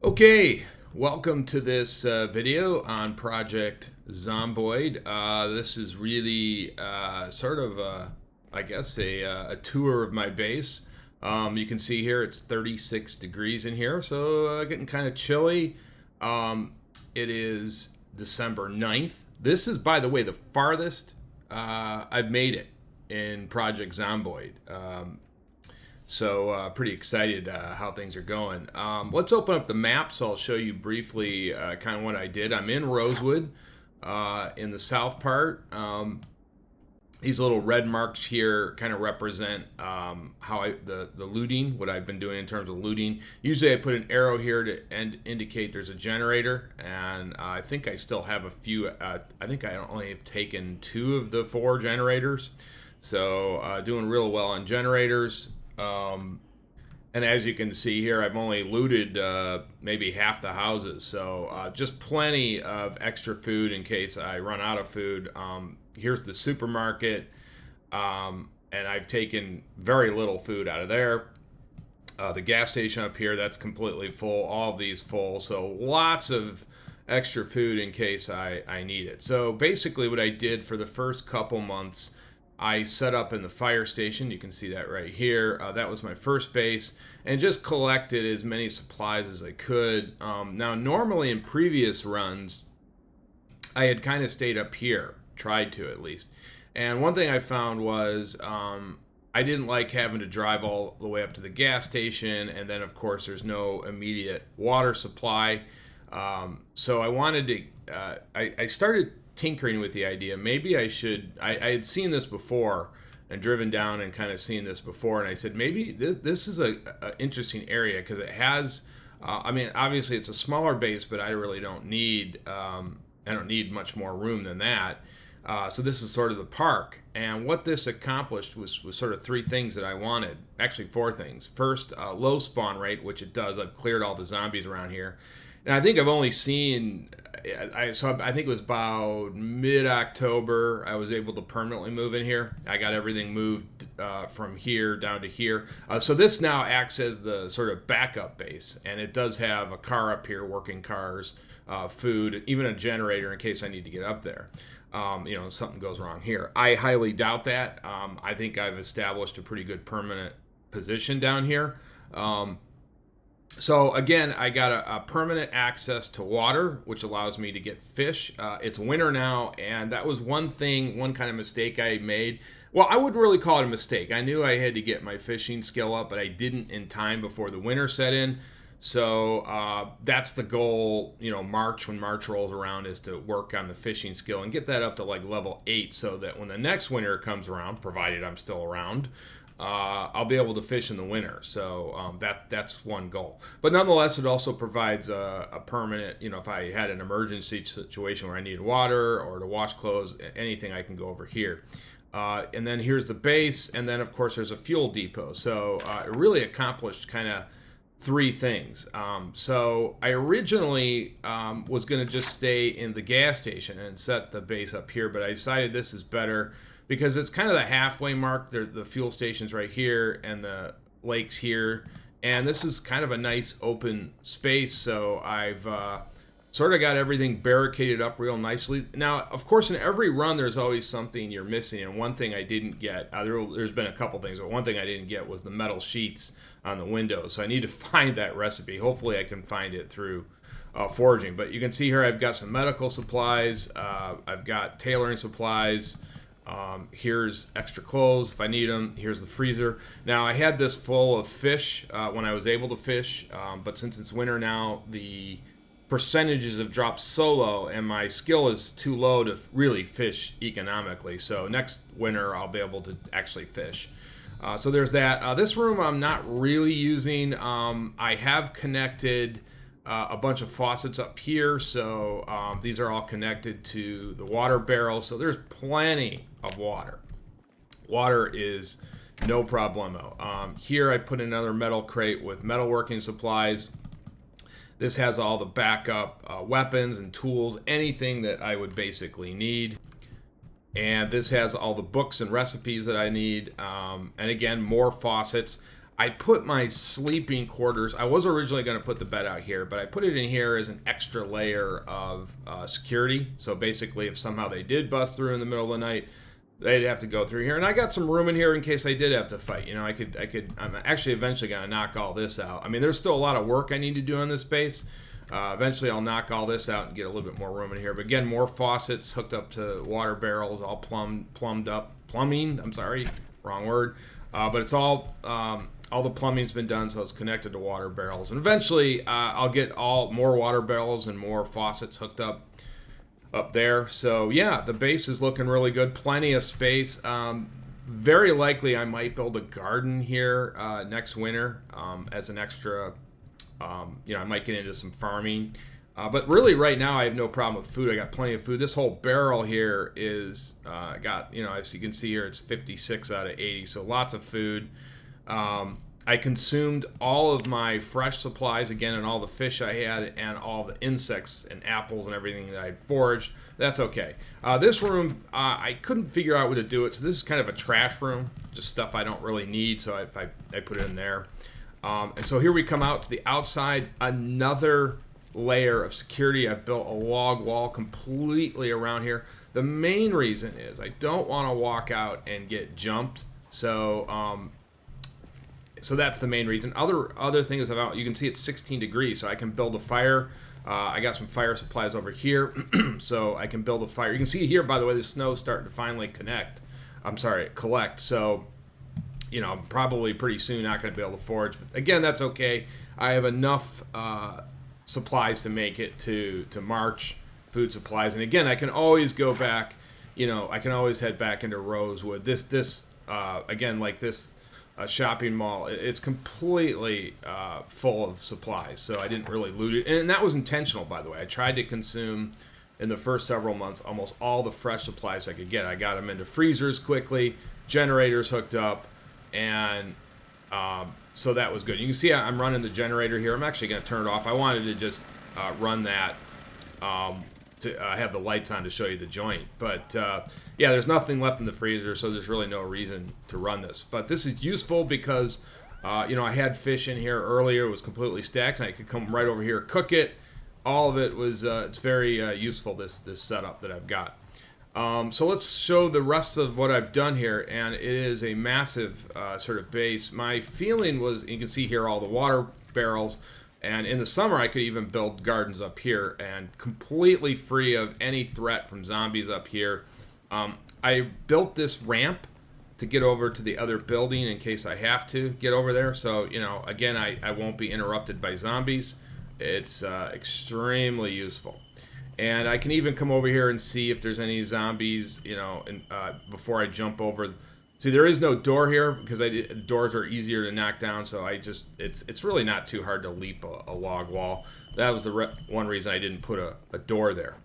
Okay, welcome to this video on Project Zomboid. This is really sort of, I guess, a tour of my base. You can see here it's 36 degrees in here, so getting kind of chilly. It is December 9th. This is, by the way, the farthest I've made it in Project Zomboid. So pretty excited how things are going. Let's open up the map so I'll show you briefly kind of what I did. I'm in Rosewood in the south part. These little red marks here kind of represent how the looting, what I've been doing in terms of looting. Usually I put an arrow here to indicate there's a generator, and I think I still have a few. I think I only have taken 2 of the 4 generators. So doing real well on generators. And as you can see here, I've only looted maybe half the houses, so just plenty of extra food in case I run out of food. Here's the supermarket, and I've taken very little food out of there. The gas station up here, that's completely full, all of these full, so lots of extra food in case I need it. So basically what I did for the first couple months, I set up in the fire station. You can see that right here. That was my first base, and just collected as many supplies as I could. Now, normally in previous runs, I had kind of stayed up here, tried to at least. And one thing I found was I didn't like having to drive all the way up to the gas station, and then of course there's no immediate water supply. So I wanted to, I started tinkering with the idea. Maybe I should, I had seen this before and driven down and kind of seen this before, and I said maybe this is a interesting area because it has I mean, obviously it's a smaller base, but I really don't need I don't need much more room than that. So this is sort of the park, and what this accomplished was sort of 3 things that I wanted. Actually 4 things. First, low spawn rate, which it does. I've cleared all the zombies around here, and I think I've only seen, I think it was about mid-October I was able to permanently move in here. I got everything moved from here down to here. So this now acts as the sort of backup base, and it does have a car up here, working cars, food, even a generator in case I need to get up there. You know, something goes wrong here. I highly doubt that. I think I've established a pretty good permanent position down here. So again, I got a permanent access to water, which allows me to get fish. It's winter now, and that was one kind of mistake I made. Well, I wouldn't really call it a mistake. I knew I had to get my fishing skill up, but I didn't in time before the winter set in. So that's the goal, you know, when March rolls around, is to work on the fishing skill and get that up to like level 8 so that when the next winter comes around, provided I'm still around, I'll be able to fish in the winter. So that's one goal. But nonetheless, it also provides a permanent, you know, if I had an emergency situation where I needed water or to wash clothes, anything, I can go over here. And then here's the base, and then of course there's a fuel depot. So it really accomplished kind of 3 things. So I originally was going to just stay in the gas station and set the base up here, but I decided this is better because it's kind of the halfway mark. The fuel station's right here and the lake's here, and this is kind of a nice open space. So I've sort of got everything barricaded up real nicely. Now, of course, in every run there's always something you're missing, and one thing I didn't get, there's been a couple things, but one thing I didn't get was the metal sheets on the windows. So I need to find that recipe. Hopefully I can find it through foraging. But you can see here I've got some medical supplies, I've got tailoring supplies, here's extra clothes if I need them, here's the freezer. Now I had this full of fish when I was able to fish, but since it's winter now, the percentages have dropped so low and my skill is too low to really fish economically. So next winter I'll be able to actually fish. So there's that. This room I'm not really using. I have connected a bunch of faucets up here, so these are all connected to the water barrel, so there's plenty of water. Water is no problemo. Here I put another metal crate with metalworking supplies. This has all the backup weapons and tools, anything that I would basically need. And this has all the books and recipes that I need. And again, more faucets. I put my sleeping quarters. I was originally going to put the bed out here, but I put it in here as an extra layer of security. So basically, if somehow they did bust through in the middle of the night, they'd have to go through here. And I got some room in here in case I did have to fight. You know, I'm actually eventually going to knock all this out. I mean, there's still a lot of work I need to do on this base. Eventually, I'll knock all this out and get a little bit more room in here. But again, more faucets hooked up to water barrels, all plumbed up. Plumbing, I'm sorry, wrong word. But it's all the plumbing's been done, so it's connected to water barrels. And eventually, I'll get more water barrels and more faucets hooked up there. So yeah, the base is looking really good. Plenty of space. Very likely, I might build a garden here next winter as an extra. I might get into some farming. But really, right now, I have no problem with food. I got plenty of food. This whole barrel here is as you can see here, it's 56 out of 80, so lots of food. I consumed all of my fresh supplies again, and all the fish I had, and all the insects and apples and everything that I'd foraged. That's okay. This room, I couldn't figure out what to do it, so this is kind of a trash room, just stuff I don't really need, so I put it in there. And so here we come out to the outside, another layer of security. I've built a log wall completely around here. The main reason is I don't want to walk out and get jumped. So that's the main reason. Other things about, you can see it's 16 degrees, so I can build a fire. I got some fire supplies over here, so I can build a fire. You can see here, by the way, the snow's starting to finally collect. So I'm probably pretty soon not going to be able to forage. But again, that's okay. I have enough supplies to make it to March, food supplies. And again, I can always go back, I can always head back into Rosewood. This shopping mall, it's completely full of supplies, so I didn't really loot it. And that was intentional, by the way. I tried to consume, in the first several months, almost all the fresh supplies I could get. I got them into freezers quickly, generators hooked up, and so that was good. You can see I'm running the generator here. I'm actually going to turn it off. I wanted to just run that to have the lights on to show you the joint. But yeah, there's nothing left in the freezer, so there's really no reason to run this. But this is useful because, I had fish in here earlier. It was completely stacked, and I could come right over here, cook it. All of it was, it's very useful, this setup that I've got. So let's show the rest of what I've done here, and it is a massive sort of base. My feeling was, you can see here all the water barrels, and in the summer I could even build gardens up here and completely free of any threat from zombies up here. I built this ramp to get over to the other building in case I have to get over there. So, again, I won't be interrupted by zombies. It's extremely useful. And I can even come over here and see if there's any zombies, before I jump over. See, there is no door here because doors are easier to knock down. So it's really not too hard to leap a log wall. That was the one reason I didn't put a door there.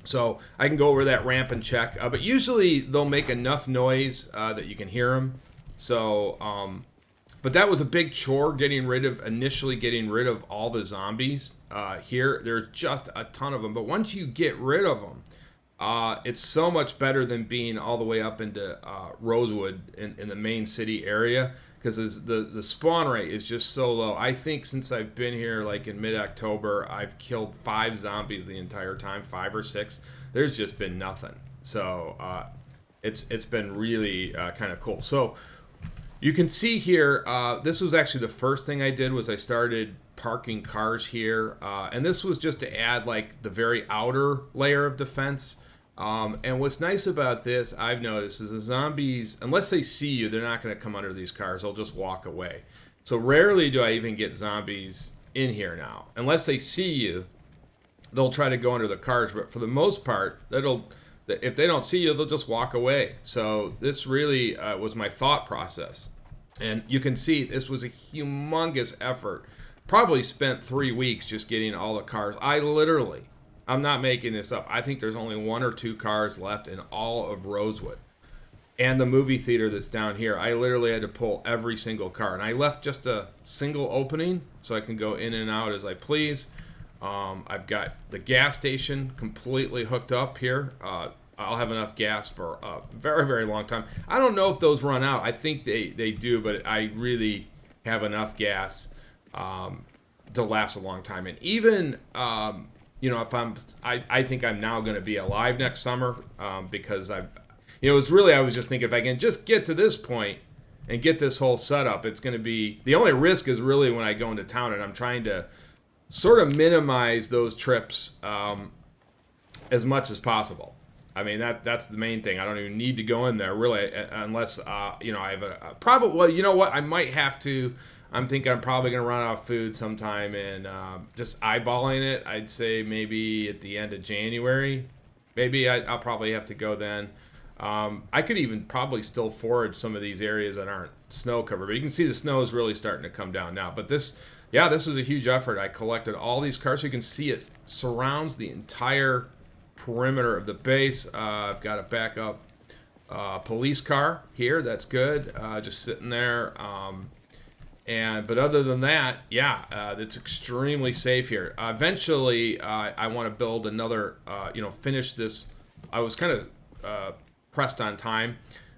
So I can go over that ramp and check. But usually they'll make enough noise that you can hear them. So, but that was a big chore initially getting rid of all the zombies here. There's just a ton of them. But once you get rid of them, it's so much better than being all the way up into Rosewood in the main city area, because the spawn rate is just so low. I think since I've been here, like in mid-October, I've killed 5 zombies the entire time, 5 or 6. There's just been nothing. So it's been really kind of cool. So you can see here, this was actually the first thing I did, was I started parking cars here. And this was just to add like the very outer layer of defense. And what's nice about this, I've noticed, is the zombies, unless they see you, they're not going to come under these cars. They'll just walk away. So rarely do I even get zombies in here now. Unless they see you, they'll try to go under the cars. But for the most part, if they don't see you, they'll just walk away. So this really was my thought process. And you can see this was a humongous effort. Probably spent 3 weeks just getting all the cars. I'm not making this up. I think there's only 1 or 2 cars left in all of Rosewood. And the movie theater that's down here, I literally had to pull every single car. And I left just a single opening so I can go in and out as I please. I've got the gas station completely hooked up here. I'll have enough gas for a very, very long time. I don't know if those run out. I think they do, but I really have enough gas to last a long time. And even if I think I'm now going to be alive next summer because it's really, I was just thinking if I can just get to this point and get this whole setup, it's going to be, the only risk is really when I go into town, and I'm trying to sort of minimize those trips as much as possible. I mean, that's the main thing. I don't even need to go in there really unless I have a probably. Well, you know what? I might have to. I'm thinking I'm probably going to run out of food sometime, and just eyeballing it, I'd say maybe at the end of January. Maybe I'll probably have to go then. I could even probably still forage some of these areas that aren't snow covered, but you can see the snow is really starting to come down now. But this was a huge effort. I collected all these cars, so you can see it surrounds the entire perimeter of the base. I've got a backup police car here. That's good. Just sitting there. But other than that, it's extremely safe here. Eventually, I want to build another. Finish this. I was kind of pressed on time,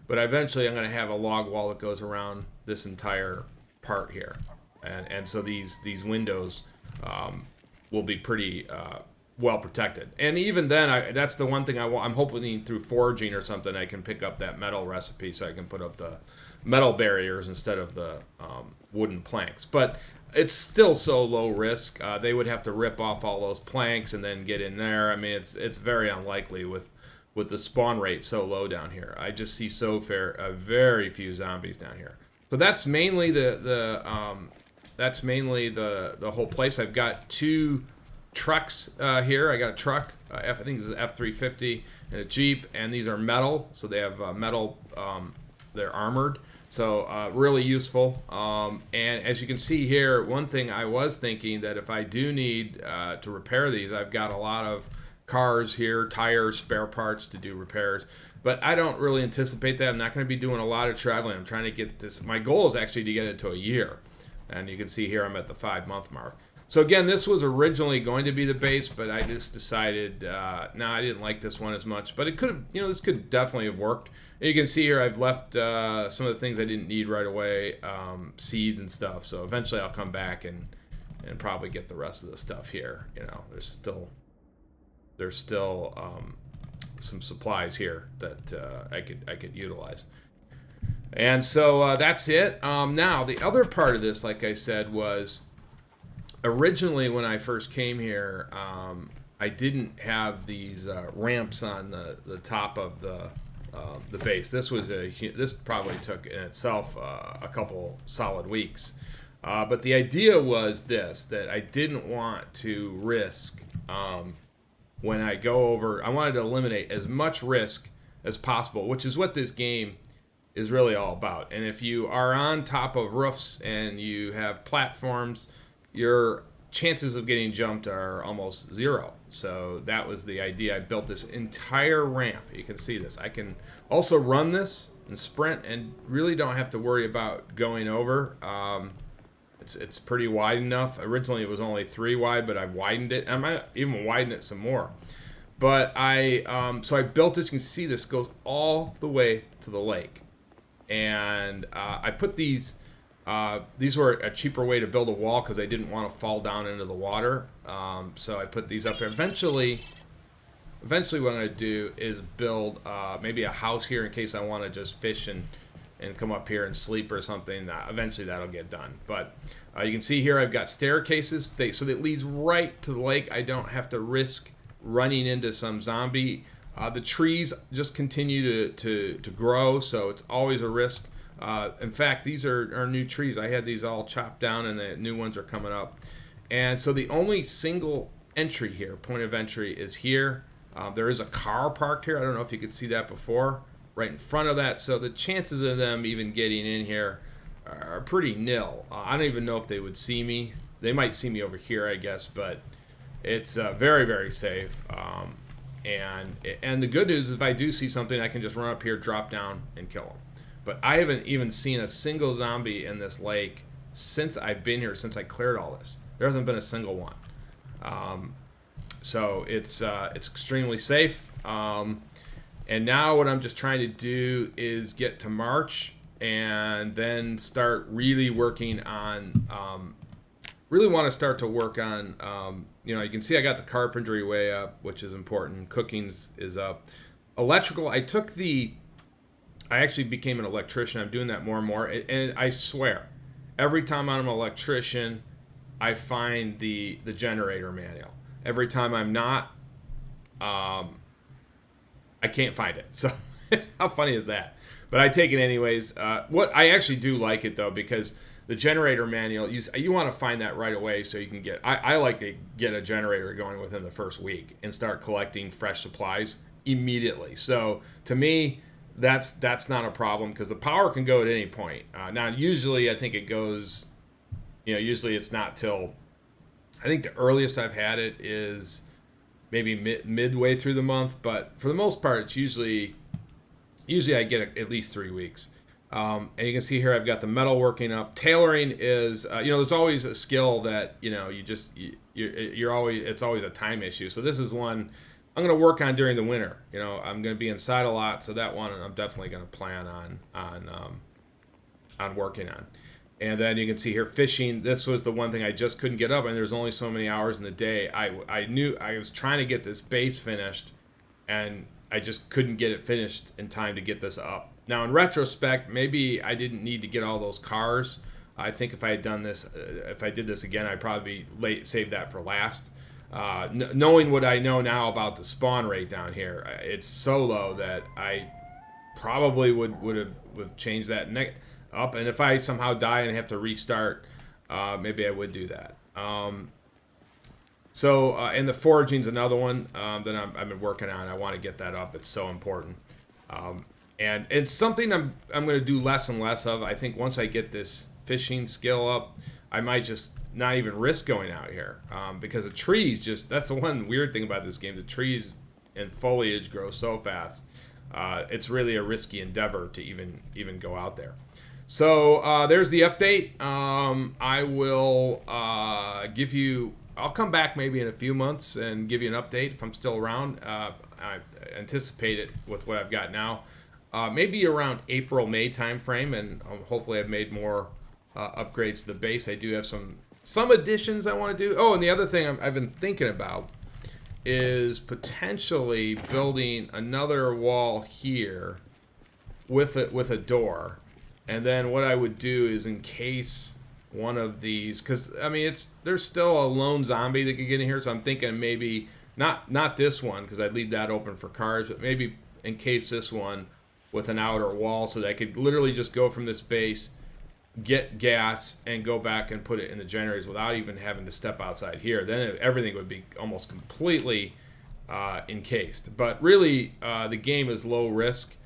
but eventually I'm going to have a log wall that goes around this entire part here, and so these windows will be pretty well protected. And even then, that's the one thing I'm hoping through foraging or something I can pick up that metal recipe so I can put up the metal barriers instead of the wooden planks. But it's still so low risk. They would have to rip off all those planks and then get in there. I mean, it's very unlikely with the spawn rate so low down here. I just see very few zombies down here. So that's mainly the whole place. I've got 2 trucks here. I got a truck, I think this is F-350, and a Jeep, and these are metal, so they have metal, they're armored, so really useful. And as you can see here, one thing I was thinking that if I do need to repair these, I've got a lot of cars here, tires, spare parts to do repairs, but I don't really anticipate that. I'm not going to be doing a lot of traveling. I'm trying to get this, my goal is actually to get it to a year, and you can see here I'm at the 5-month mark. So again, this was originally going to be the base, but I just decided, I didn't like this one as much. But it could have, this could definitely have worked. And you can see here I've left some of the things I didn't need right away, seeds and stuff. So eventually I'll come back and probably get the rest of the stuff here. There's still some supplies here that I could utilize. And so that's it. Now the other part of this, like I said, was originally when I first came here, I didn't have these ramps on the top of the base. This probably took in itself a couple solid weeks. But the idea was that I didn't want to risk when I go over. I wanted to eliminate as much risk as possible, which is what this game is really all about. And if you are on top of roofs and you have platforms, your chances of getting jumped are almost zero. So that was the idea. I built this entire ramp. You can see this. I can also run this and sprint and really don't have to worry about going over. It's pretty wide enough. Originally it was only 3 wide, but I've widened it. I might even widen it some more. But so I built this. You can see this goes all the way to the lake. And I put these were a cheaper way to build a wall because I didn't want to fall down into the water. So I put these up here. Eventually what I'm going to do is build maybe a house here in case I want to just fish and come up here and sleep or something. Eventually that'll get done. But you can see here I've got staircases. So that leads right to the lake. I don't have to risk running into some zombie. The trees just continue to grow, so it's always a risk. In fact, these are new trees. I had these all chopped down, and the new ones are coming up. And so the only single entry here, point of entry, is here. There is a car parked here. I don't know if you could see that before, right in front of that. So the chances of them even getting in here are pretty nil. I don't even know if they would see me. They might see me over here, I guess, but it's very, very safe. And the good news is if I do see something, I can just run up here, drop down, and kill them. But I haven't even seen a single zombie in this lake since I've been here, since I cleared all this. There hasn't been a single one. So it's extremely safe. And now what I'm just trying to do is get to March and then start really working on, really want to start to work on, you know, you can see I got the carpentry way up, which is important. Cooking's is up. Electrical, I actually became an electrician. I'm doing that more and more. And I swear, every time I'm an electrician, I find the generator manual. Every time I'm not, I can't find it. So how funny is that? But I take it anyways. What I actually do like it though, because the generator manual, you want to find that right away so you can get. I like to get a generator going within the first week and start collecting fresh supplies immediately. So to me, that's not a problem because the power can go at any point. Now usually I think it goes, you know, usually it's not till, I think the earliest I've had it is maybe midway through the month, but for the most part it's usually I get at least 3 weeks. And you can see here I've got the metal working up. Tailoring is, you know, there's always a skill that, you know, you're always, it's always a time issue. So this is one I'm going to work on during the winter. You know, I'm going to be inside a lot, so that one I'm definitely going to plan on working on. And then you can see here fishing. This was the one thing I just couldn't get up, and there's only so many hours in the day. I knew I was trying to get this base finished, and I just couldn't get it finished in time to get this up. Now, in retrospect, maybe I didn't need to get all those cars. I think if I had done this, if I did this again, I'd probably save that for last. Knowing what I know now about the spawn rate down here, it's so low that I probably would have changed that up. And if I somehow die and have to restart, maybe I would do that. And the foraging's another one that I've been working on. I want to get that up. It's so important. And it's something I'm going to do less and less of. I think once I get this fishing skill up, I might just not even risk going out here because the trees that's the one weird thing about this game. The trees and foliage grow so fast. It's really a risky endeavor to even go out there. So there's the update. I will give you. I'll come back maybe in a few months and give you an update if I'm still around. I anticipate it with what I've got now. Maybe around April, May time frame, and hopefully I've made more upgrades to the base. I do have some additions I want to do. Oh, and the other thing I've been thinking about is potentially building another wall here with a door. And then what I would do is encase one of these, because I mean there's still a lone zombie that could get in here, so I'm thinking maybe not this one because I'd leave that open for cars, but maybe encase this one with an outer wall so that I could literally just go from this base, get gas, and go back and put it in the generators without even having to step outside here. Then everything would be almost completely encased. But really, the game is low risk.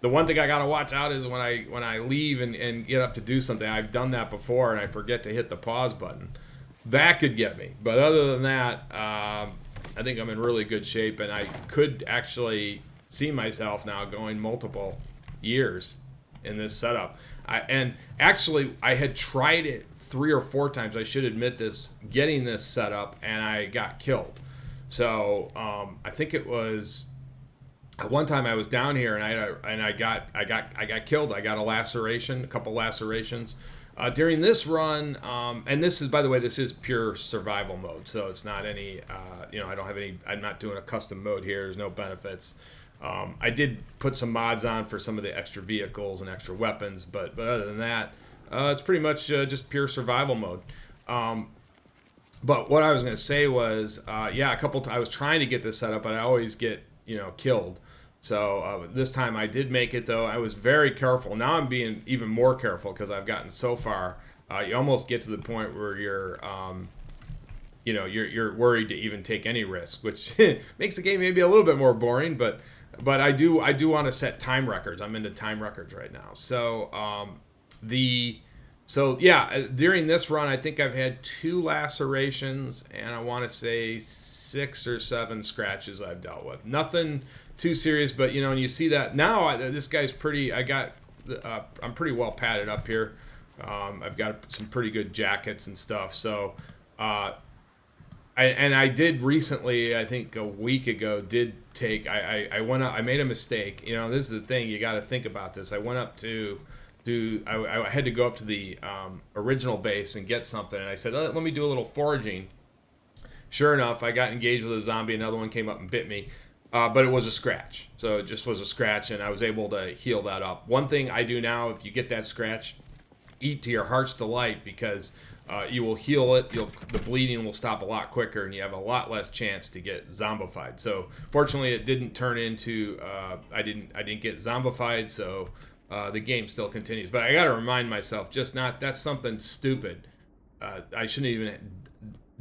The one thing I gotta watch out is when I leave and get up to do something. I've done that before and I forget to hit the pause button. That could get me. But other than that, I think I'm in really good shape, and I could actually see myself now going multiple years in this setup. And actually, I had tried it 3 or 4 times. I should admit this, getting this set up, and I got killed. So I think it was one time I was down here and I got killed. I got a couple lacerations during this run. And this is, by the way, this is pure survival mode, so it's not any. I don't have any. I'm not doing a custom mode here. There's no benefits. I did put some mods on for some of the extra vehicles and extra weapons, but other than that, it's pretty much just pure survival mode. But what I was going to say was, I was trying to get this set up, but I always get killed. So this time I did make it, though. I was very careful. Now I'm being even more careful because I've gotten so far. You almost get to the point where you're worried to even take any risk, which makes the game maybe a little bit more boring. But I do want to set time records. I'm into time records right now. During this run, I think I've had 2 lacerations, and I want to say 6 or 7 scratches I've dealt with. Nothing too serious, but and you see that now. This guy's pretty. I'm pretty well padded up here. I've got some pretty good jackets and stuff. So I I did recently, I think a week ago, did take. I went up. I made a mistake. You know, this is the thing. You got to think about this. I went up to do. I had to go up to the original base and get something, and I said, let me do a little foraging. Sure enough, I got engaged with a zombie. Another one came up and bit me. But it was a scratch. So it just was a scratch, and I was able to heal that up. One thing I do now, if you get that scratch, eat to your heart's delight, because you will heal it. The bleeding will stop a lot quicker, and you have a lot less chance to get zombified. So fortunately, it didn't turn into I didn't get zombified. So the game still continues. But I got to remind myself, that's something stupid. I shouldn't even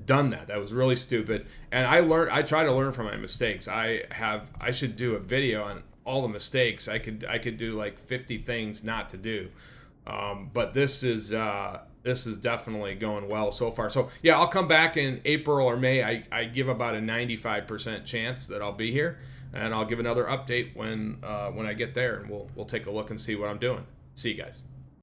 done that. That was really stupid. And I try to learn from my mistakes. I should do a video on all the mistakes. I could do like 50 things not to do. But this is definitely going well so far. So yeah, I'll come back in April or May. I give about a 95% chance that I'll be here, and I'll give another update when I get there, and we'll take a look and see what I'm doing. See you guys.